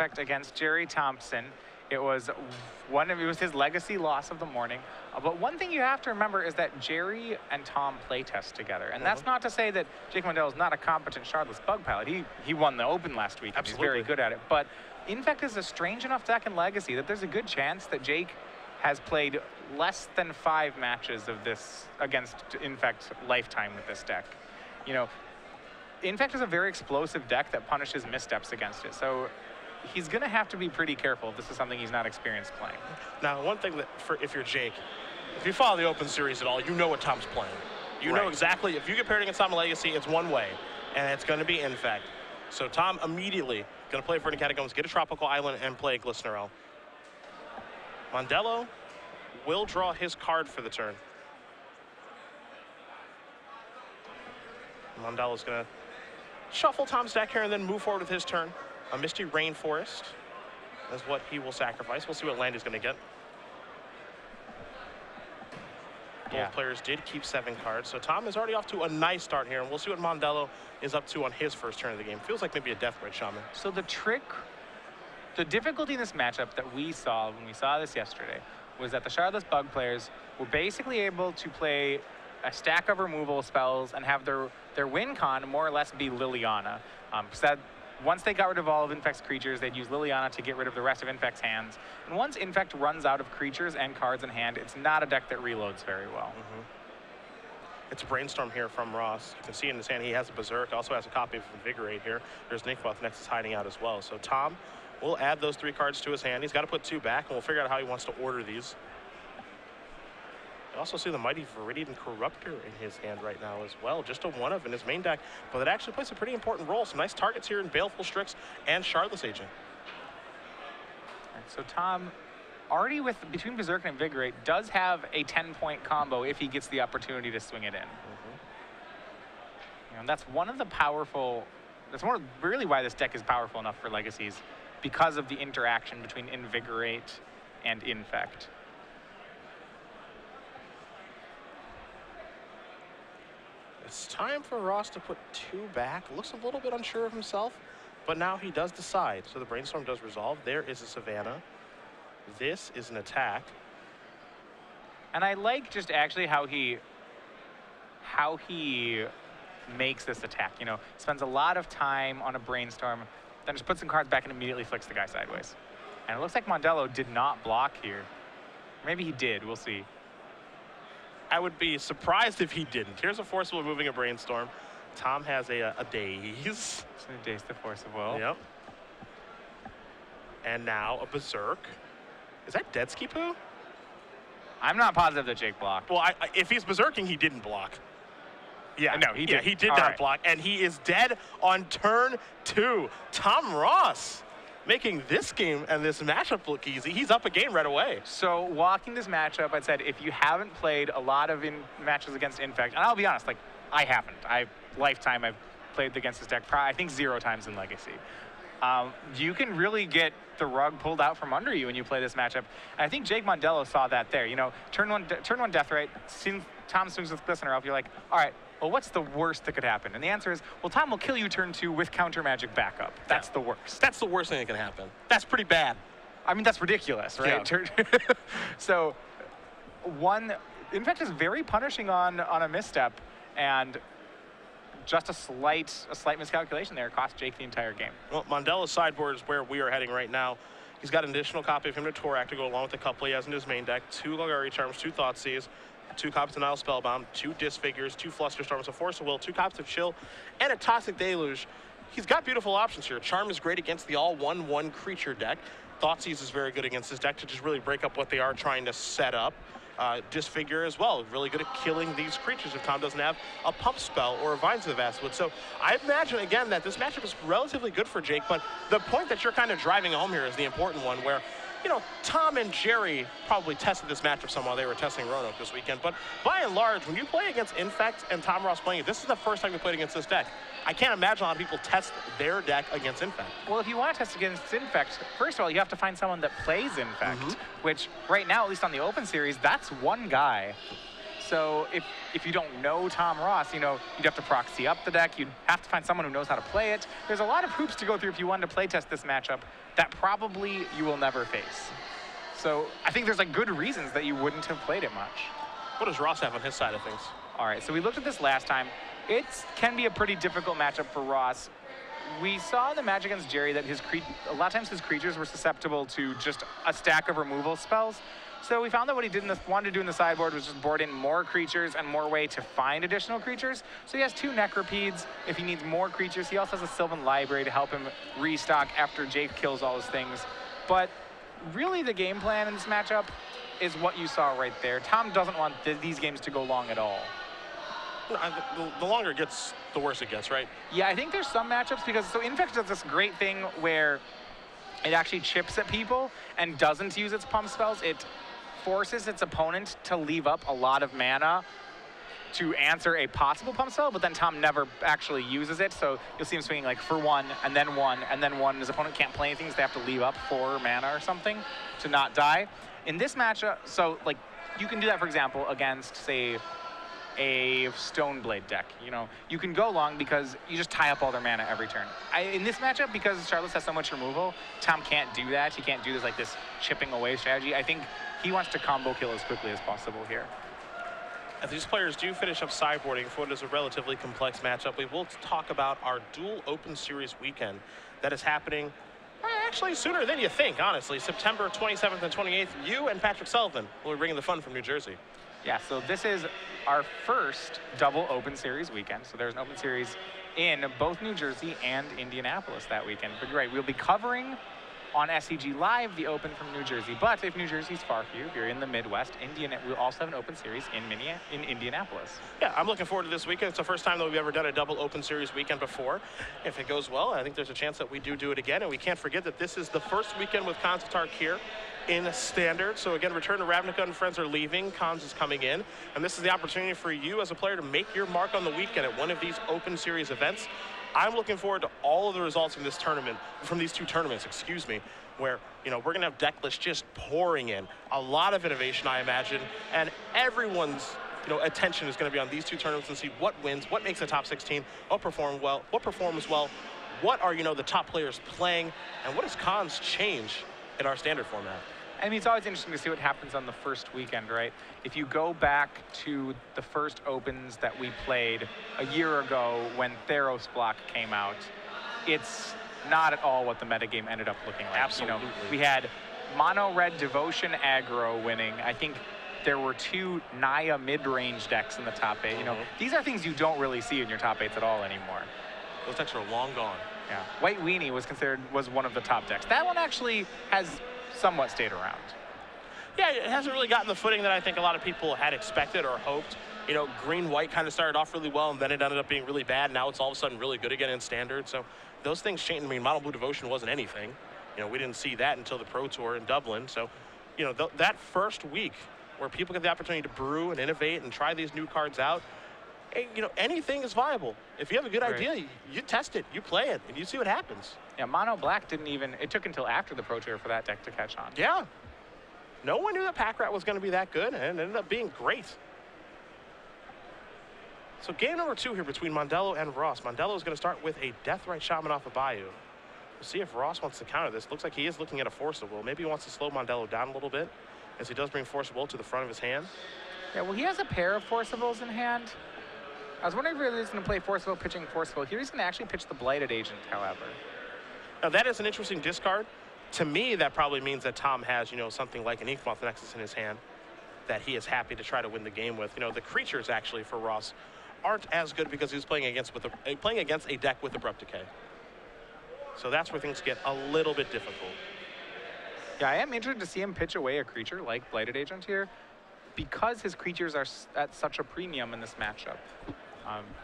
Infect against Jerry Thompson. It was his legacy loss of the morning. But one thing you have to remember is that Jerry and Tom play test together. And that's not to say that Jake Mondello is not a competent shardless bug pilot. He won the Open last week. Absolutely. He's very good at it. But Infect is a strange enough deck in Legacy that there's a good chance that Jake has played less than 5 matches of this against Infect lifetime with this deck. You know, Infect is a very explosive deck that punishes missteps against it. So he's going to have to be pretty careful if this is something he's not experienced playing. Now, one thing that if you're Jake, if you follow the Open Series at all, you know what Tom's playing. You know exactly, if you get paired against Tom in Legacy, it's one way, and it's going to be Infect. So Tom immediately going to play for the Catacombs, get a Tropical Island, and play Glistenerelle. Mondello will draw his card for the turn. Mondello's going to shuffle Tom's deck here and then move forward with his turn. A Misty Rainforest is what he will sacrifice. We'll see what land he's going to get. Both players did keep 7 cards, so Tom is already off to a nice start here, and we'll see what Mondello is up to on his first turn of the game. Feels like maybe a Death Red Shaman. So the difficulty in this matchup that we saw when we saw this yesterday was that the shardless bug players were basically able to play a stack of removal spells and have their win con more or less be Liliana. So that once they got rid of all of Infect's creatures, they'd use Liliana to get rid of the rest of Infect's hands. And once Infect runs out of creatures and cards in hand, it's not a deck that reloads very well. It's a Brainstorm here from Ross. You can see in his hand he has a Berserk, also has a copy of Invigorate here. There's Nickvoth next is hiding out as well. So Tom will add those 3 cards to his hand. He's got to put 2 back, and we'll figure out how he wants to order these. You also see the Mighty Viridian Corruptor in his hand right now as well. Just a 1-of in his main deck, but it actually plays a pretty important role. Some nice targets here in Baleful Strix and Shardless Agent. And so Tom, already between Berserk and Invigorate, does have a 10-point combo if he gets the opportunity to swing it in. You know, that's one of the powerful, that's really why this deck is powerful enough for Legacies, because of the interaction between Invigorate and Infect. It's time for Ross to put 2 back. Looks a little bit unsure of himself, but now he does decide. So the Brainstorm does resolve. There is a Savannah. This is an attack. And I like just actually how he makes this attack. You know, spends a lot of time on a Brainstorm, then just puts some cards back and immediately flicks the guy sideways. And it looks like Mondello did not block here. Maybe he did, we'll see. I would be surprised if he didn't. Here's a Force of Will moving a Brainstorm. Tom has a Daze. So Daze the Force of Will. Yep. And now a Berserk. Is that Dead Ski Poo? I'm not positive that Jake blocked. Well, if he's Berserking, he didn't block. Yeah, no, he did. Yeah, he did not block, and he is dead on turn 2. Tom Ross making this game and this matchup look easy. He's up a game right away. So walking this matchup, I said, if you haven't played a lot of matches against Infect, and I'll be honest, like, I haven't. I've played against this deck, I think 0 times in Legacy. You can really get the rug pulled out from under you when you play this matchup. And I think Jake Mondello saw that there. You know, turn one Death Ray, Tom swings with Glistener, you're like, all right, well, what's the worst that could happen? And the answer is, well, Tom will kill you turn 2 with counter magic backup. That's the worst. That's the worst thing that can happen. That's pretty bad. I mean, that's ridiculous, right? Yeah. So, Infect is very punishing on a misstep, and just a slight miscalculation there cost Jake the entire game. Well, Mondello's sideboard is where we are heading right now. He's got an additional copy of him to Torak to go along with the couple he has in his main deck. 2 Golgari Charms, 2 Thoughtseize, 2 copies of Nile Spellbound, 2 Disfigures, 2 Flusterstorms, a Force of Will, 2 copies of Chill, and a Toxic Deluge. He's got beautiful options here. Charm is great against the all 1/1 creature deck. Thoughtseize is very good against this deck to just really break up what they are trying to set up. Disfigure as well, really good at killing these creatures if Tom doesn't have a Pump Spell or a Vines of the Vastwood. So I imagine, again, that this matchup is relatively good for Jake, but the point that you're kind of driving home here is the important one where, you know, Tom and Jerry probably tested this matchup some while they were testing Roanoke this weekend, but by and large, when you play against Infect and Tom Ross playing it, this is the first time you played against this deck. I can't imagine a lot of people test their deck against Infect. Well, if you want to test against Infect, first of all, you have to find someone that plays Infect, which right now, at least on the Open Series, that's one guy. So if you don't know Tom Ross, you'd have to proxy up the deck. You'd have to find someone who knows how to play it. There's a lot of hoops to go through if you wanted to play test this matchup that probably you will never face. So I think there's like good reasons that you wouldn't have played it much. What does Ross have on his side of things? All right, so we looked at this last time. It can be a pretty difficult matchup for Ross. We saw in the match against Jerry that a lot of times his creatures were susceptible to just a stack of removal spells. So we found that what he wanted to do in the sideboard was just board in more creatures and more way to find additional creatures. So he has 2 Necropedes. If he needs more creatures, he also has a Sylvan Library to help him restock after Jake kills all his things. But really the game plan in this matchup is what you saw right there. Tom doesn't want these games to go long at all. The longer it gets, the worse it gets, right? Yeah, I think there's some matchups because, so Infect does this great thing where it actually chips at people and doesn't use its pump spells. It forces its opponent to leave up a lot of mana to answer a possible pump spell, but then Tom never actually uses it. So you'll see him swinging like for 1, and then 1, and then 1. His opponent can't play anything, so they have to leave up 4 mana or something to not die. In this matchup, so like you can do that, for example, against, say, a Stoneblade deck. You can go long because you just tie up all their mana every turn. In this matchup, because Charlotte has so much removal, Tom can't do that. He can't do this chipping away strategy. I think he wants to combo kill as quickly as possible here. As these players do finish up sideboarding for what is a relatively complex matchup, we will talk about our dual Open Series weekend that is happening actually sooner than you think, honestly. September 27th and 28th, you and Patrick Sullivan will be bringing the fun from New Jersey. Yeah, so this is our first double Open Series weekend. So there's an Open Series in both New Jersey and Indianapolis that weekend. But you're right, we'll be covering on SCG Live the Open from New Jersey. But if New Jersey's far for you, if you're in the Midwest, we'll also have an Open Series in Indianapolis. Yeah, I'm looking forward to this weekend. It's the first time that we've ever done a double Open Series weekend before. If it goes well, I think there's a chance that we do it again. And we can't forget that this is the first weekend with Khans of Tarkir in Standard. So again, Return to Ravnica and friends are leaving. Khans is coming in. And this is the opportunity for you as a player to make your mark on the weekend at one of these Open Series events. I'm looking forward to all of the results from this tournament, from these 2 tournaments, excuse me, where, we're going to have deck lists just pouring in. A lot of innovation, I imagine, and everyone's, attention is going to be on these 2 tournaments and see what wins, what makes the top 16, what performs well, what are, the top players playing, and what does Khans change in our Standard format. I mean, it's always interesting to see what happens on the first weekend, right? If you go back to the first Opens that we played a year ago when Theros Block came out, it's not at all what the metagame ended up looking like. Absolutely. We had Mono Red Devotion aggro winning. I think there were 2 Naya mid-range decks in the top 8. These are things you don't really see in your top 8s at all anymore. Those decks are long gone. Yeah. White Weenie was one of the top decks. That one actually has somewhat stayed around. Yeah, it hasn't really gotten the footing that I think a lot of people had expected or hoped. Green-white kind of started off really well, and then it ended up being really bad. Now it's all of a sudden really good again in Standard. So those things changed. I mean, Mono Blue Devotion wasn't anything. We didn't see that until the Pro Tour in Dublin. So, that first week where people get the opportunity to brew and innovate and try these new cards out, anything is viable. If you have a good idea, you test it, you play it, and you see what happens. Yeah, Mono Black it took until after the Pro Tour for that deck to catch on. Yeah. No one knew that Pack Rat was going to be that good, and it ended up being great. So game number 2 here between Mondello and Ross. Mondello is going to start with a Deathrite Shaman off of Bayou. We'll see if Ross wants to counter this. Looks like he is looking at a Force of Will. Maybe he wants to slow Mondello down a little bit, as he does bring Force of Will to the front of his hand. Yeah, well, he has a pair of Force of Wills in hand. I was wondering if he was going to play Force of Will, pitching Force of Will. Here he's going to actually pitch the Blighted Agent, however. Now, that is an interesting discard. To me, that probably means that Tom has, something like an Inkmoth Nexus in his hand that he is happy to try to win the game with. The creatures, actually, for Ross aren't as good because he's playing against a deck with Abrupt Decay. So that's where things get a little bit difficult. Yeah, I am interested to see him pitch away a creature like Blighted Agent here because his creatures are at such a premium in this matchup.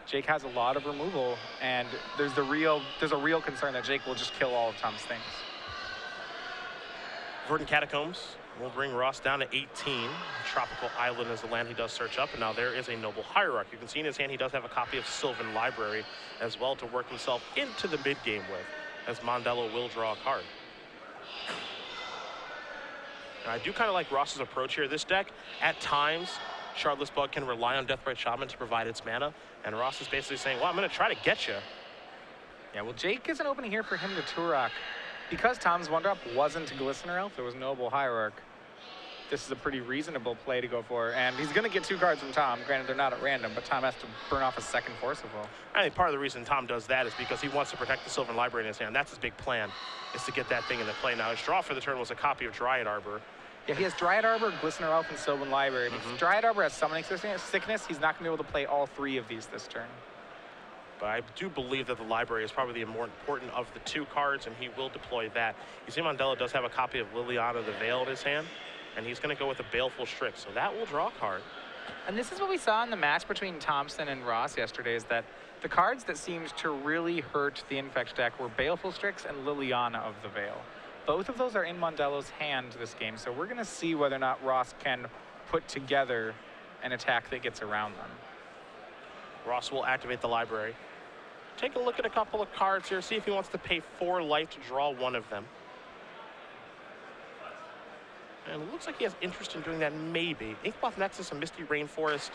Jake has a lot of removal, and there's a real concern that Jake will just kill all of Tom's things. Verdant Catacombs will bring Ross down to 18. Tropical Island is the land he does search up, and now there is a Noble Hierarch. You can see in his hand he does have a copy of Sylvan Library as well to work himself into the mid-game with, as Mondello will draw a card. And I do kind of like Ross's approach here. This deck, at times, Shardless Bug can rely on Deathbright Shaman to provide its mana, and Ross is basically saying, well, I'm going to try to get you. Yeah, well, Jake is an opening here for him to Turok. Because Tom's 1-drop wasn't Glistener Elf, it was Noble Hierarch. This is a pretty reasonable play to go for, and he's going to get 2 cards from Tom. Granted, they're not at random, but Tom has to burn off a second Force of Will. I think part of the reason Tom does that is because he wants to protect the Sylvan Library in his hand. That's his big plan, is to get that thing into play. Now, his draw for the turn was a copy of Dryad Arbor. Yeah, he has Dryad Arbor, Glistener Elf, and Sylvan Library. But if Dryad Arbor has Summoning Sickness, he's not going to be able to play all 3 of these this turn. But I do believe that the library is probably the more important of the 2 cards, and he will deploy that. You see Mondello does have a copy of Liliana the Veil in his hand, and he's going to go with a Baleful Strix, so that will draw a card. And this is what we saw in the match between Thompson and Ross yesterday, is that the cards that seemed to really hurt the Infect deck were Baleful Strix and Liliana of the Veil. Both of those are in Mondello's hand this game, so we're going to see whether or not Ross can put together an attack that gets around them. Ross will activate the library. Take a look at a couple of cards here, see if he wants to pay 4 life to draw one of them. And it looks like he has interest in doing that, maybe. Inkmoth Nexus, a Misty Rainforest,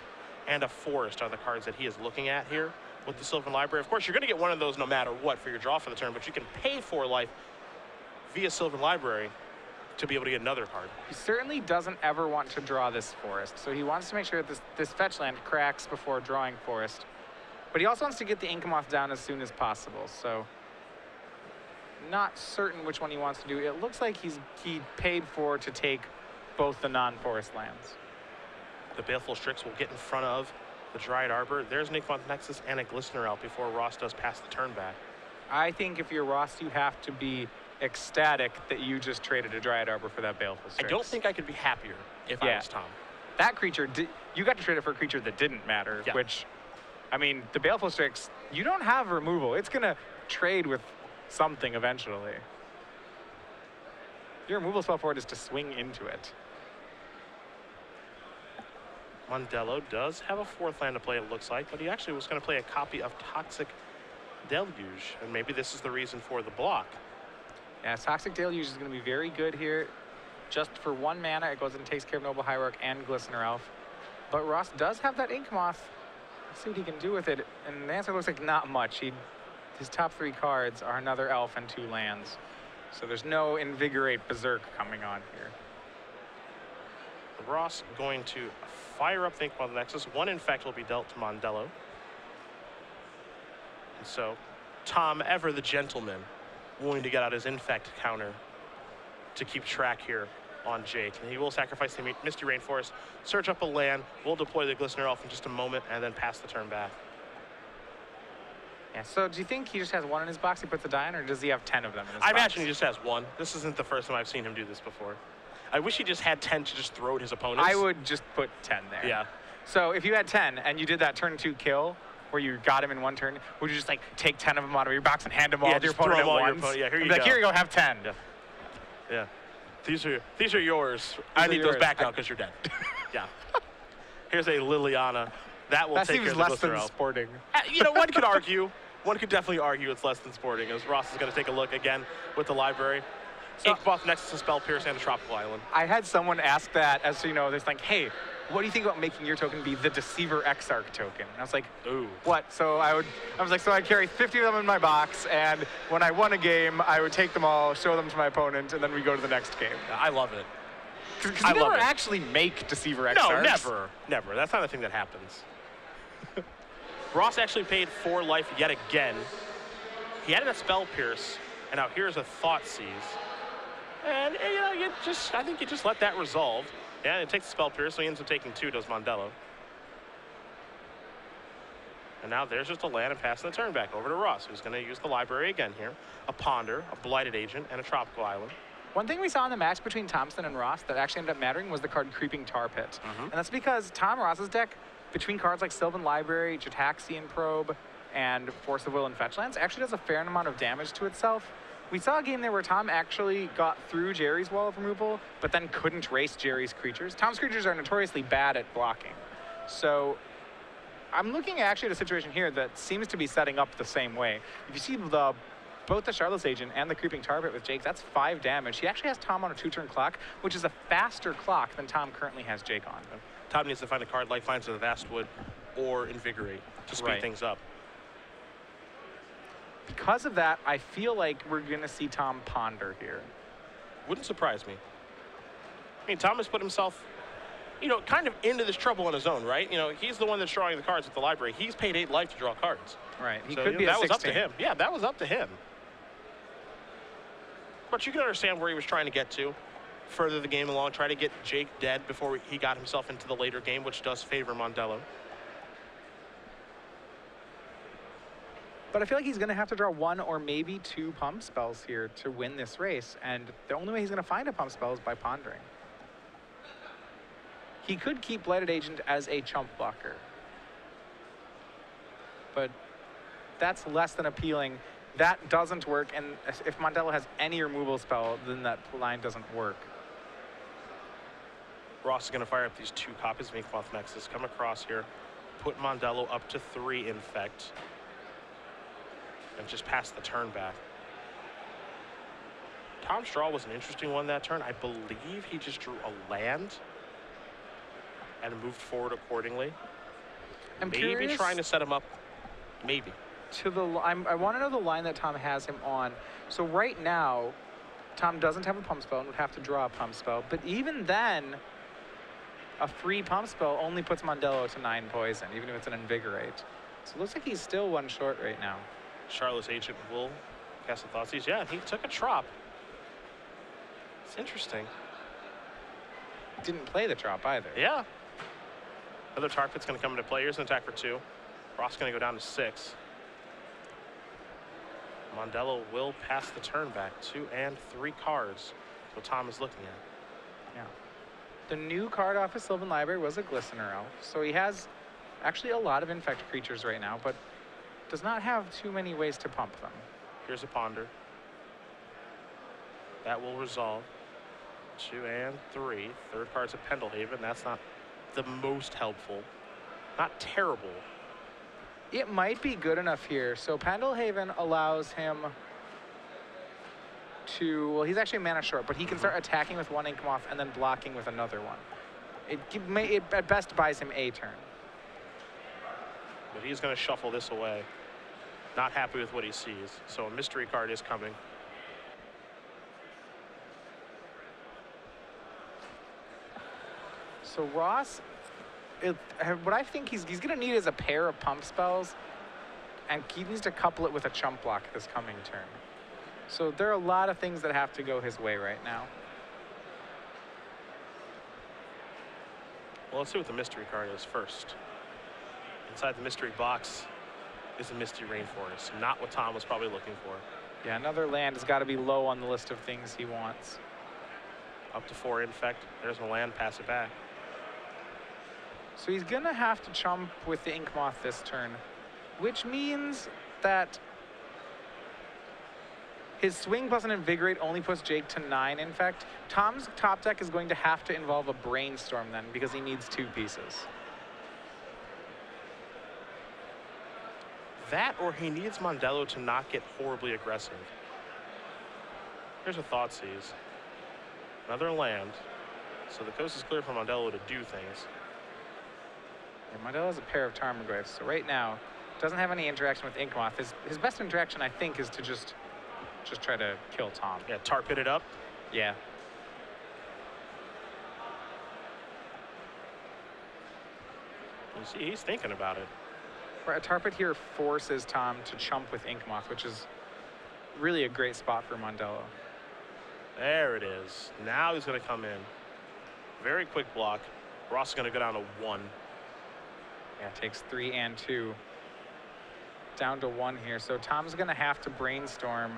and a Forest are the cards that he is looking at here with the Sylvan Library. Of course, you're going to get one of those no matter what for your draw for the turn, but you can pay 4 life via Sylvan Library to be able to get another card. He certainly doesn't ever want to draw this Forest, so he wants to make sure that this fetch land cracks before drawing Forest. But he also wants to get the Inkmoth down as soon as possible, so not certain which one he wants to do. It looks like he paid for to take both the non-forest lands. The Baleful Strix will get in front of the Dryad Arbor. There's an Inkmoth Nexus and a Glistener Elf before Ross does pass the turn back. I think if you're Ross, you have to be ecstatic that you just traded a Dryad Arbor for that Baleful Strix. I don't think I could be happier if I was Tom. That creature, you got to trade it for a creature that didn't matter, which, I mean, the Baleful Strix, you don't have removal. It's going to trade with something eventually. Your removal spell for it is to swing into it. Mondello does have a 4th land to play, it looks like, but he actually was going to play a copy of Toxic Deluge, and maybe this is the reason for the block. Yeah, Toxic Deluge is going to be very good here. Just for 1 mana, it goes and takes care of Noble Hierarch and Glistener Elf. But Ross does have that Inkmoth. Let's see what he can do with it. And the answer looks like not much. His top 3 cards are another Elf and 2 lands. So there's no Invigorate Berserk coming on here. Ross going to fire up the Inkmoth Nexus. 1 Infect will be dealt to Mondello. And so, Tom, ever the gentleman, willing to get out his Infect counter to keep track here on Jake. And he will sacrifice the Misty Rainforest, search up a land, we'll deploy the Glistener Elf in just a moment, and then pass the turn back. Yeah, so do you think he just has 1 in his box he puts a die in, or does he have 10 of them in his box? I imagine he just has 1. This isn't the first time I've seen him do this before. I wish he just had 10 to just throw at his opponents. I would just put 10 there. Yeah. So if you had 10 and you did that turn 2 kill, where you got him in 1 turn, would you just like take 10 of them out of your box and hand them all to your opponent at once? Yeah, here you go. go. Here you go, have 10. Yeah. These are yours. I need those back now because you're dead. Yeah. Here's a Liliana. That will take care of the less than Glistener Elf. sporting. You know, one could argue. One could definitely argue it's less than sporting, as Ross is going to take a look again with the library. So, Inkmoth Nexus to Spell Pierce and the Tropical Island. I had someone ask that as, you know, they're like, hey, what do you think about making your token be the Deceiver Exarch token? And I was like, ooh. What? So I was like, so I'd carry 50 of them in my box, and when I won a game, I would take them all, show them to my opponent, and then we go to the next game. I love it. Because you never actually make Deceiver Exarchs. No, never. Never. That's not a thing that happens. Ross actually paid 4 life yet again. He added a Spell Pierce, and now here's a Thought Seize. And you know, I think you just let that resolve. Yeah, it takes the Spell Pierce, so he ends up taking 2, does Mondello. And now there's just a land and passing the turn back over to Ross, who's going to use the library again here. A Ponder, a Blighted Agent, and a Tropical Island. One thing we saw in the match between Thompson and Ross that actually ended up mattering was the card Creeping Tar Pit. And that's because Tom Ross's deck, between cards like Sylvan Library, Jataxian Probe, and Force of Will and Fetch Lands, actually does a fair amount of damage to itself. We saw a game there where Tom actually got through Jerry's wall of removal, but then couldn't race Jerry's creatures. Tom's creatures are notoriously bad at blocking. So I'm looking actually at a situation here that seems to be setting up the same way. If you see both the Shardless Agent and the Creeping Tar Pit with Jake, that's 5 damage. He actually has Tom on a 2-turn clock, which is a faster clock than Tom currently has Jake on. Tom needs to find a card like Finds of the Vastwood or Invigorate to speed things up. Because of that, I feel like we're going to see Tom ponder here. Wouldn't surprise me. I mean, Tom has put himself, you know, kind of into this trouble on his own, right? You know, he's the one that's drawing the cards with the library. He's paid 8 life to draw cards. Right. He So, could be that at was 16. up to him. Yeah, that was up to him. But you can understand where he was trying to get to. Further the game along, try to get Jake dead before he got himself into the later game, which does favor Mondello. But I feel like he's going to have to draw 1 or maybe 2 pump spells here to win this race. And the only way he's going to find a pump spell is by pondering. He could keep Blighted Agent as a chump blocker. But that's less than appealing. That doesn't work. And if Mondello has any removal spell, then that line doesn't work. Ross is going to fire up these 2 copies of Inkmoth Nexus. Come across here. Put Mondello up to 3 Infect. And just pass the turn back. Tom's draw was an interesting one that turn. I believe he just drew a land and moved forward accordingly. I'm maybe curious trying to set him up. Maybe. I want to know the line that Tom has him on. So right now, Tom doesn't have a pump spell and would have to draw a pump spell. But even then, a free pump spell only puts Mondello to 9 poison, even if it's an Invigorate. So it looks like he's still 1 short right now. Charlotte's Agent will cast the Thoughtseize. Yeah, he took a Trop. It's interesting. Didn't play the drop either. Yeah. Another Tar Pit's going to come into play. Here's an attack for 2. Ross going to go down to 6. Mondello will pass the turn back. 2 and 3 cards. What Tom is looking at. Yeah. The new card off his Sylvan Library was a Glistener Elf. So he has actually a lot of Infect creatures right now, but does not have too many ways to pump them. Here's a Ponder. That will resolve. 2 and 3. Third card's a Pendelhaven. That's not the most helpful. Not terrible. It might be good enough here. So Pendelhaven allows him to, well, he's actually mana short, but he can start attacking with 1 Inkmoth and then blocking with another one. It at best buys him a turn. But he's going to shuffle this away. Not happy with what he sees. So a mystery card is coming. So Ross, what I think he's going to need is a pair of pump spells, and he needs to couple it with a chump block this coming turn. So there are a lot of things that have to go his way right now. Well, let's see what the mystery card is first. Inside the mystery box is a Misty Rainforest. Not what Tom was probably looking for. Yeah, another land has got to be low on the list of things he wants. Up to 4 Infect. There's a land, pass it back. So he's going to have to chump with the Inkmoth this turn, which means that his swing plus an Invigorate only puts Jake to 9 Infect. Tom's top deck is going to have to involve a Brainstorm then, because he needs 2 pieces. That, or he needs Mondello to not get horribly aggressive. Here's a Thoughtseize. Another land. So the coast is clear for Mondello to do things. Yeah, Mondello has a pair of Tarmogoyfs, so right now doesn't have any interaction with Inkmoth. His best interaction, I think, is to just try to kill Tom. Yeah, Tar Pit it up. Yeah. You see, he's thinking about it. Right, a Tar Pit here forces Tom to chump with Inkmoth, which is really a great spot for Mondello. There it is. Now he's going to come in. Very quick block. Ross is going to go down to 1. Yeah, it takes 3 and 2. Down to 1 here. So Tom's going to have to brainstorm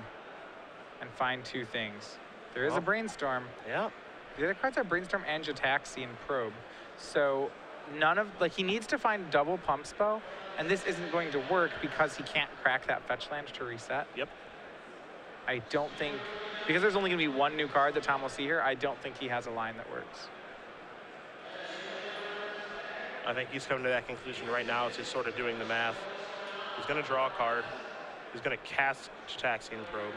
and find 2 things. There is a brainstorm. Yeah. The other cards are brainstorm and Jataxi and probe. So none of, like, he needs to find double pump spell, and this isn't going to work because he can't crack that fetch land to reset. Yep. I don't think, because there's only going to be 1 new card that Tom will see here, I don't think he has a line that works. I think he's coming to that conclusion right now as he's sort of doing the math. He's going to draw a card. He's going to cast Jataxian Probe.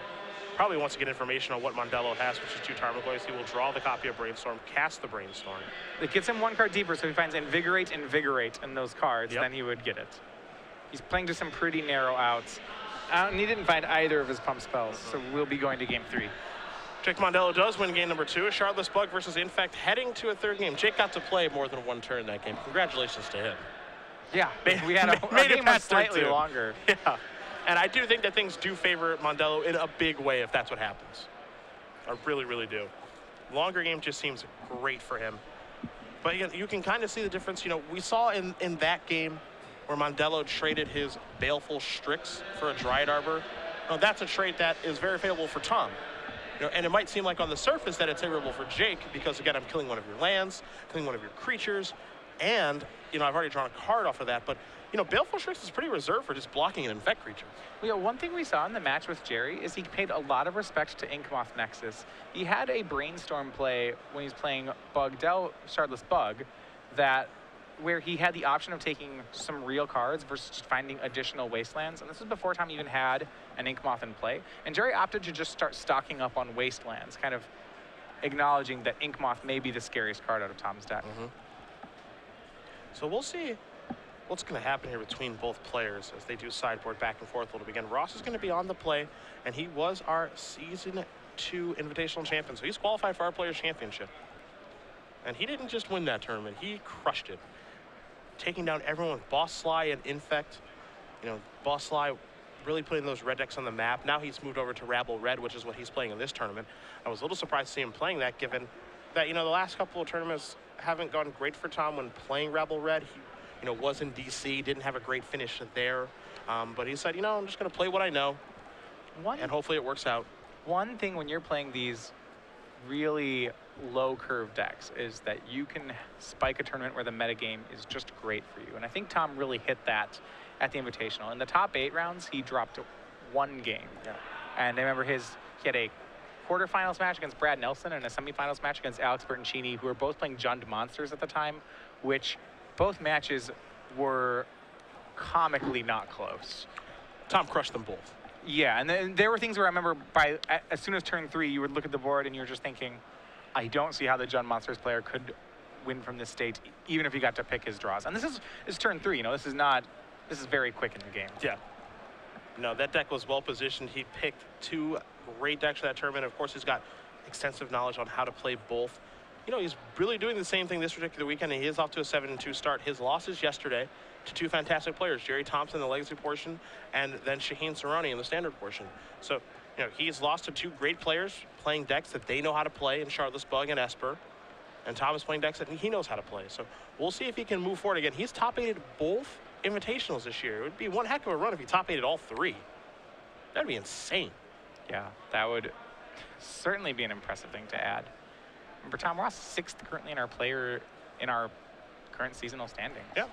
probably wants to get information on what Mondello has, which is 2 Tarmogoyfs. He will draw the copy of Brainstorm, cast the Brainstorm. It gets him 1 card deeper, so if he finds Invigorate in those cards, then he would get it. He's playing to some pretty narrow outs. And he didn't find either of his pump spells, so we'll be going to game 3. Jake Mondello does win game number 2. A Shardless Bug versus Infect, heading to a 3rd game. Jake got to play more than 1 turn that game. Congratulations to him. Yeah, we had a game was slightly longer. Yeah, and I do think that things do favor Mondello in a big way if that's what happens. I really, really do. Longer game just seems great for him. But again, you can kind of see the difference. You know, we saw in that game where Mondello traded his Baleful Strix for a Dryad Arbor. Now, that's a trait that is very favorable for Tom. You know, and it might seem like on the surface that it's favorable for Jake because, again, I'm killing one of your lands, killing one of your creatures, and, you know, I've already drawn a card off of that. But, you know, Baleful Strix is pretty reserved for just blocking an Infect creature. Well, yeah, one thing we saw in the match with Jerry is he paid a lot of respect to Inkmoth Nexus. He had a Brainstorm play when he was playing Shardless Bug where he had the option of taking some real cards versus just finding additional wastelands. And this was before Tom even had an Inkmoth in play. And Jerry opted to just start stocking up on wastelands, kind of acknowledging that Inkmoth may be the scariest card out of Tom's deck. So we'll see what's going to happen here between both players as they do sideboard back and forth a little bit. Again, Ross is going to be on the play, and he was our Season 2 Invitational champion. So he's qualified for our Players' Championship. And he didn't just win that tournament, he crushed it. Taking down everyone with Boss Sly and Infect. You know, Boss Sly really putting those red decks on the map. Now he's moved over to Rabble Red, which is what he's playing in this tournament. I was a little surprised to see him playing that, given that, you know, the last couple of tournaments haven't gone great for Tom when playing Rabble Red. He, you know, was in DC, didn't have a great finish there. But he said, you know, I'm just going to play what I know, and hopefully it works out. One thing when you're playing these really low curve decks is that you can spike a tournament where the metagame is just great for you. And I think Tom really hit that at the Invitational. In the top 8 rounds, he dropped 1 game. Yeah. And I remember he had a quarterfinals match against Brad Nelson and a semifinals match against Alex Bertoncini, who were both playing Jund Monsters at the time, which both matches were comically not close. Tom crushed them both. Yeah, and then there were things where I remember as soon as turn 3, you would look at the board and you were just thinking, I don't see how the Jund Monsters player could win from this state, even if he got to pick his draws. And this is turn 3, you know, this is very quick in the game. Yeah. No, that deck was well positioned. He picked 2 great decks for that tournament. Of course, he's got extensive knowledge on how to play both. You know, he's really doing the same thing this particular weekend, and he is off to a 7-2 start. His losses yesterday to 2 fantastic players, Jerry Thompson in the legacy portion, and then Shaheen Sarani in the standard portion. So, you know, he's lost to 2 great players playing decks that they know how to play in Shardless Bug and Esper, and Tom is playing decks that he knows how to play. So we'll see if he can move forward again. He's top-8'd both Invitationals this year. It would be one heck of a run if he top-8'd all 3. That'd be insane. Yeah, that would certainly be an impressive thing to add. Remember, Tom Ross is 6th currently in our current seasonal standings. Yeah.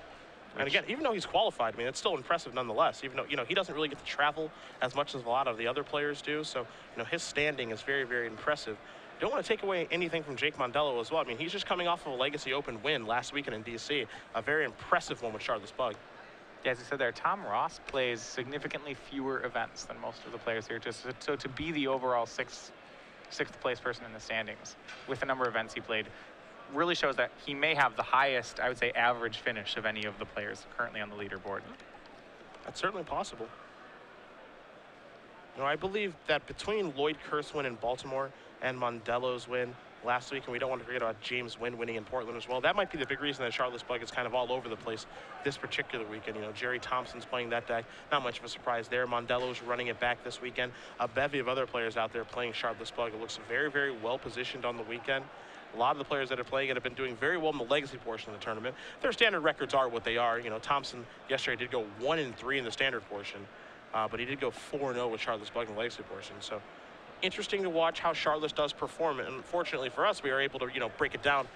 And again, even though he's qualified, I mean, it's still impressive nonetheless, even though, you know, he doesn't really get to travel as much as a lot of the other players do. So, you know, his standing is very, very impressive. Don't want to take away anything from Jake Mondello as well. I mean, he's just coming off of a Legacy Open win last weekend in DC, a very impressive one with Shardless Bug. Yeah, as you said there, Tom Ross plays significantly fewer events than most of the players here. So to be the overall sixth place person in the standings with the number of events he played really shows that he may have the highest, I would say, average finish of any of the players currently on the leaderboard. That's certainly possible. You know, I believe that between Lloyd Kerr's win in Baltimore and Mondello's win last week, and we don't want to forget about James Wynn winning in Portland as well, that might be the big reason that Shardless Bug is kind of all over the place this particular weekend. You know, Jerry Thompson's playing that deck. Not much of a surprise there. Mondello's running it back this weekend. A bevy of other players out there playing Shardless Bug. It looks very, very well positioned on the weekend. A lot of the players that are playing it have been doing very well in the legacy portion of the tournament. Their standard records are what they are. You know, Thompson yesterday did go 1-3 in the standard portion, but he did go 4-0 with Shardless Bug in the legacy portion. So interesting to watch how Shardless does perform. And unfortunately for us, we are able to, you know, break it down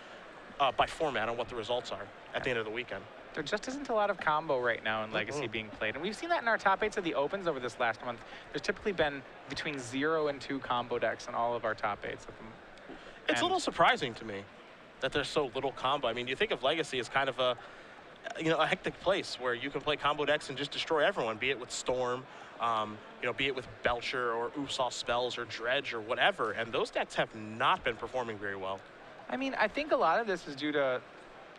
by format on what the results are at the end of the weekend. There just isn't a lot of combo right now in Legacy being played. And we've seen that in our top 8s of the Opens over this last month. There's typically been between 0 and 2 combo decks in all of our top 8s. It's a little surprising to me that there's so little combo. I mean, you think of Legacy as kind of a, a hectic place where you can play combo decks and just destroy everyone, be it with Storm, be it with Belcher or Usoft spells or Dredge or whatever. And those decks have not been performing very well. I mean, I think a lot of this is due to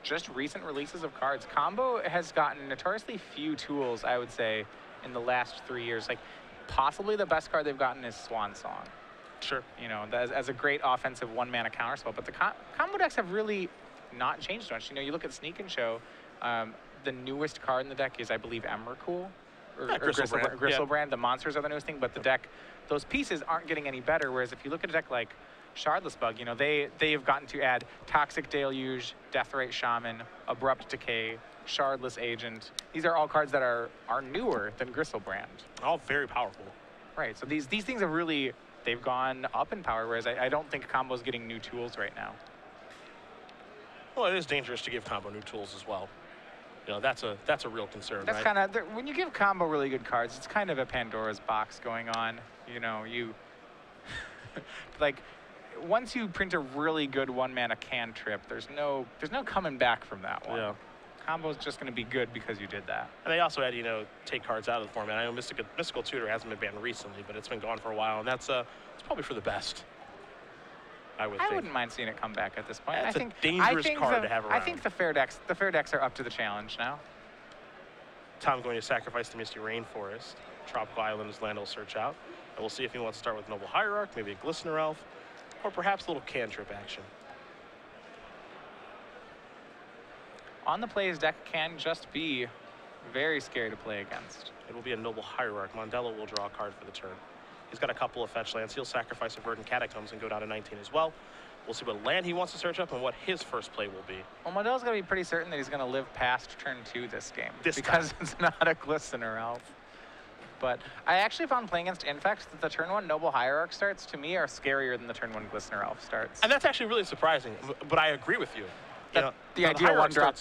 just recent releases of cards. Combo has gotten notoriously few tools, I would say, in the last 3 years. Like, possibly the best card they've gotten is Swan Song. Sure. As a great offensive one-mana counterspell. But the combo decks have really not changed much. You look at Sneak and Show, the newest card in the deck is, I believe, Emrakul. Or Gristlebrand. The monsters are the newest thing, but the deck, those pieces aren't getting any better. Whereas if you look at a deck like Shardless Bug, they have gotten to add Toxic Deluge, Deathrite Shaman, Abrupt Decay, Shardless Agent. These are all cards that are newer than Gristlebrand. All very powerful. Right, so these things have really, they've gone up in power, whereas I don't think Combo's getting new tools right now. Well, it is dangerous to give Combo new tools as well. That's a real concern. That's right? kind of, when you give Combo really good cards, it's kind of a Pandora's box going on. Like, once you print a really good one-mana cantrip, there's no coming back from that one. Yeah. Combo's just going to be good because you did that. And they also had, take cards out of the format. I know Mystical Tutor hasn't been banned recently, but it's been gone for a while, and it's probably for the best. I wouldn't mind seeing it come back at this point. It's a dangerous card to have around. I think the fair decks are up to the challenge now. Tom going to sacrifice the Misty Rainforest. Tropical Island is land he'll search out. And we'll see if he wants to start with Noble Hierarch, maybe a Glistener Elf, or perhaps a little cantrip action. On the play, his deck can just be very scary to play against. It will be a Noble Hierarch. Mondello will draw a card for the turn. He's got a couple of fetch lands. He'll sacrifice a Verdant Catacombs and go down to 19 as well. We'll see what land he wants to search up and what his first play will be. Well, Mondello's going to be pretty certain that he's going to live past turn 2 this game. Because it's not a Glistener Elf. But I actually found playing against Infect that the turn 1 Noble Hierarch starts, to me, are scarier than the turn 1 Glistener Elf starts. And that's actually really surprising, but I agree with you. The ideal one-drop.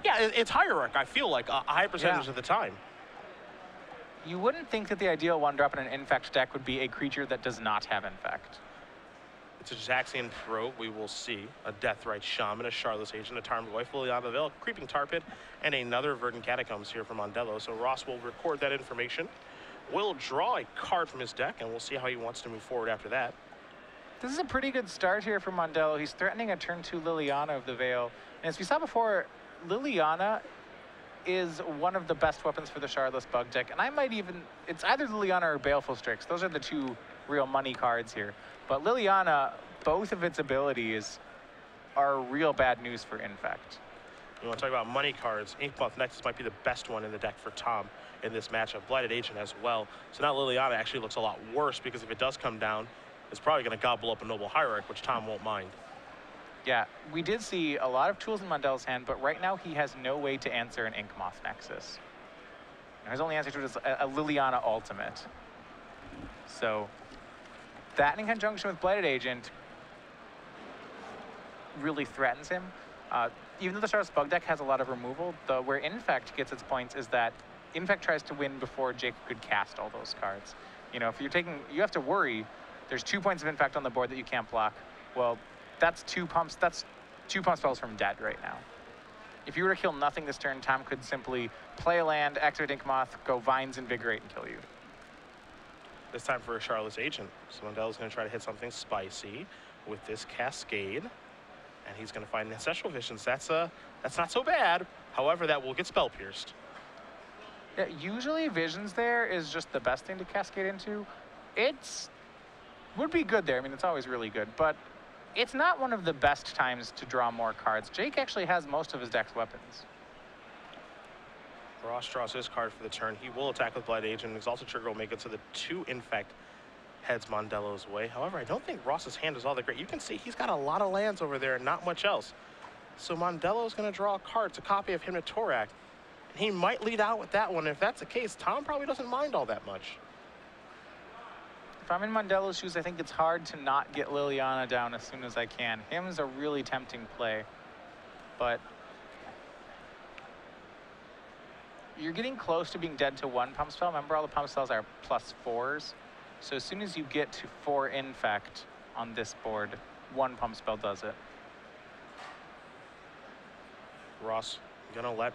Yeah, it's Hierarch, I feel like, a high percentage of the time. You wouldn't think that the ideal one-drop in an Infect deck would be a creature that does not have Infect. It's a Jaxian Pro, we will see. A Deathrite Shaman, a Shardless Agent, a Tarmogoyf, Liliana Veil, Creeping Tarpit, and another Verdant Catacombs here from Mondello. So Ross will record that information. We'll draw a card from his deck, and we'll see how he wants to move forward after that. This is a pretty good start here for Mondello. He's threatening a turn 2 Liliana of the Veil. And as we saw before, Liliana is one of the best weapons for the Shardless Bug deck. And I might even, it's either Liliana or Baleful Strix. Those are the two real money cards here. But Liliana, both of its abilities are real bad news for Infect. You want to talk about money cards? Inkmoth Nexus might be the best one in the deck for Tom in this matchup. Blighted Agent as well. So now Liliana actually looks a lot worse because if it does come down, it's probably going to gobble up a Noble Hierarch, which Tom won't mind. Yeah, we did see a lot of tools in Mondello's hand, but right now he has no way to answer an Inkmoth Nexus. His only answer to it is a Liliana Ultimate. So that in conjunction with Blighted Agent really threatens him. Even though the Shardless Bug deck has a lot of removal, where Infect gets its points is that Infect tries to win before Jake could cast all those cards. If you're taking, you have to worry. There's 2 points of Infect on the board that you can't block. Well, that's 2 pumps. That's 2 pump spells from dead right now. If you were to kill nothing this turn, Tom could simply play a land, activate Inkmoth, go Vines, Invigorate, and kill you. This time for a Shardless Agent. So Mondello's going to try to hit something spicy with this Cascade. And he's going to find Ancestral Visions. That's not so bad. However, that will get Spell Pierced. Yeah, usually Visions there is just the best thing to Cascade into. Would be good there. I mean, it's always really good. But it's not one of the best times to draw more cards. Jake actually has most of his deck's weapons. Ross draws his card for the turn. He will attack with Blighted Agent. Exalted Trigger will make it so the 2 Infect heads Mondello's way. However, I don't think Ross's hand is all that great. You can see he's got a lot of lands over there and not much else. So Mondello's going to draw a card. It's a copy of Hymn to Torak. And he might lead out with that one. If that's the case, Tom probably doesn't mind all that much. If I'm in Mondello's shoes, I think it's hard to not get Liliana down as soon as I can. Hymn's a really tempting play, but you're getting close to being dead to 1 pump spell. Remember, all the pump spells are +4s. So as soon as you get to 4 Infect on this board, 1 pump spell does it. Ross gonna let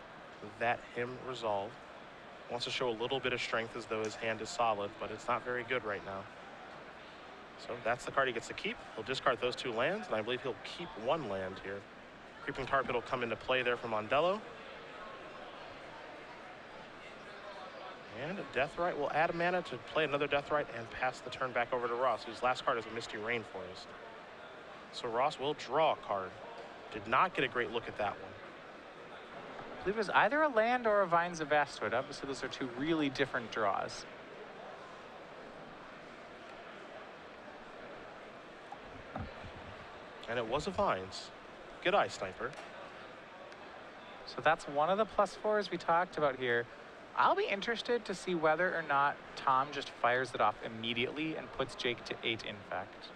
that him resolve. Wants to show a little bit of strength as though his hand is solid, but it's not very good right now. So that's the card he gets to keep. He'll discard those 2 lands, and I believe he'll keep 1 land here. Creeping Tar Pit will come into play there for Mondello. And a Deathrite will add a mana to play another Deathrite and pass the turn back over to Ross, whose last card is a Misty Rainforest. So Ross will draw a card. Did not get a great look at that one. I believe it was either a land or a Vines of Vastwood. Obviously, those are 2 really different draws. And it was a Vines. Good eye, Sniper. So that's one of the +4s we talked about here. I'll be interested to see whether or not Tom just fires it off immediately and puts Jake to 8 Infect.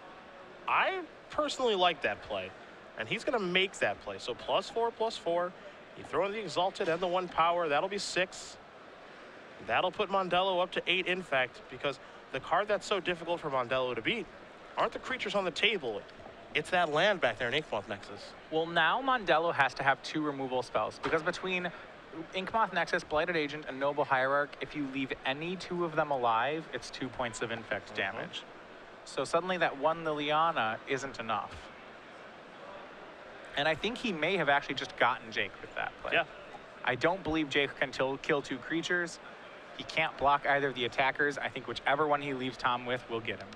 I personally like that play, and he's going to make that play. So +4/+4. You throw in the Exalted and the 1 power. That'll be 6. That'll put Mondello up to 8 Infect, because the card that's so difficult for Mondello to beat aren't the creatures on the table. It's that land back there in Inkmoth Nexus. Well, now Mondello has to have 2 removal spells, because between Inkmoth Nexus, Blighted Agent, and Noble Hierarch, if you leave any 2 of them alive, it's 2 points of Infect damage. So suddenly that 1 Liliana isn't enough. And I think he may have actually just gotten Jake with that play. Yeah. I don't believe Jake can kill 2 creatures. He can't block either of the attackers. I think whichever one he leaves Tom with will get him.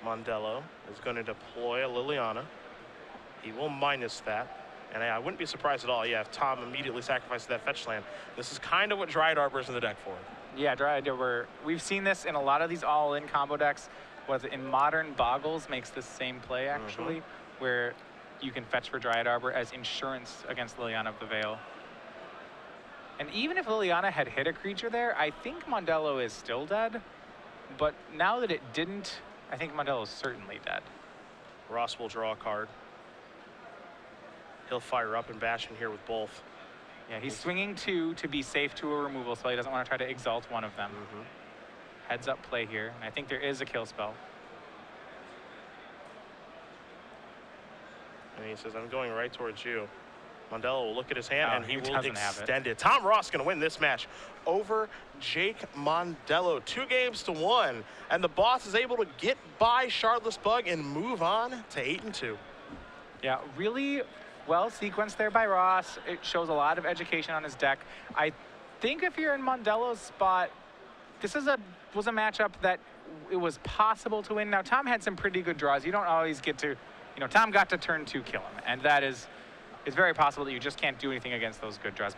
Mondello is going to deploy a Liliana. He will minus that. And I wouldn't be surprised at all, yeah, if Tom immediately sacrifices that fetch land. This is kind of what Dryad Arbor is in the deck for. Yeah, Dryad Arbor. We've seen this in a lot of these all-in combo decks. Was in Modern Boggles makes this same play, actually, where you can fetch for Dryad Arbor as insurance against Liliana of the Veil. And even if Liliana had hit a creature there, I think Mondello is still dead. But now that it didn't, I think Mondello is certainly dead. Ross will draw a card. He'll fire up and bash in here with both. Yeah, he's swinging 2 to be safe to a removal spell. He doesn't want to try to exalt one of them. Heads up play here, and I think there is a kill spell. And he says, I'm going right towards you. Mondello will look at his hand, and he will have extend it. Tom Ross going to win this match over Jake Mondello. 2-1, and the boss is able to get by Shardless Bug and move on to 8-2. Yeah, really well sequenced there by Ross. It shows a lot of education on his deck. I think if you're in Mondello's spot, this was a matchup that it was possible to win. Now, Tom had some pretty good draws. You don't always get to, Tom got to turn 2 kill him, and that is, it's very possible that you just can't do anything against those good draws.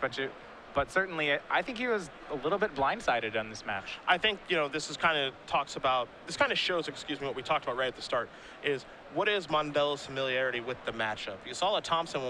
But certainly, I think he was a little bit blindsided on this match. I think, this is kind of shows, what we talked about right at the start, is what is Mondello's familiarity with the matchup. You saw that Thompson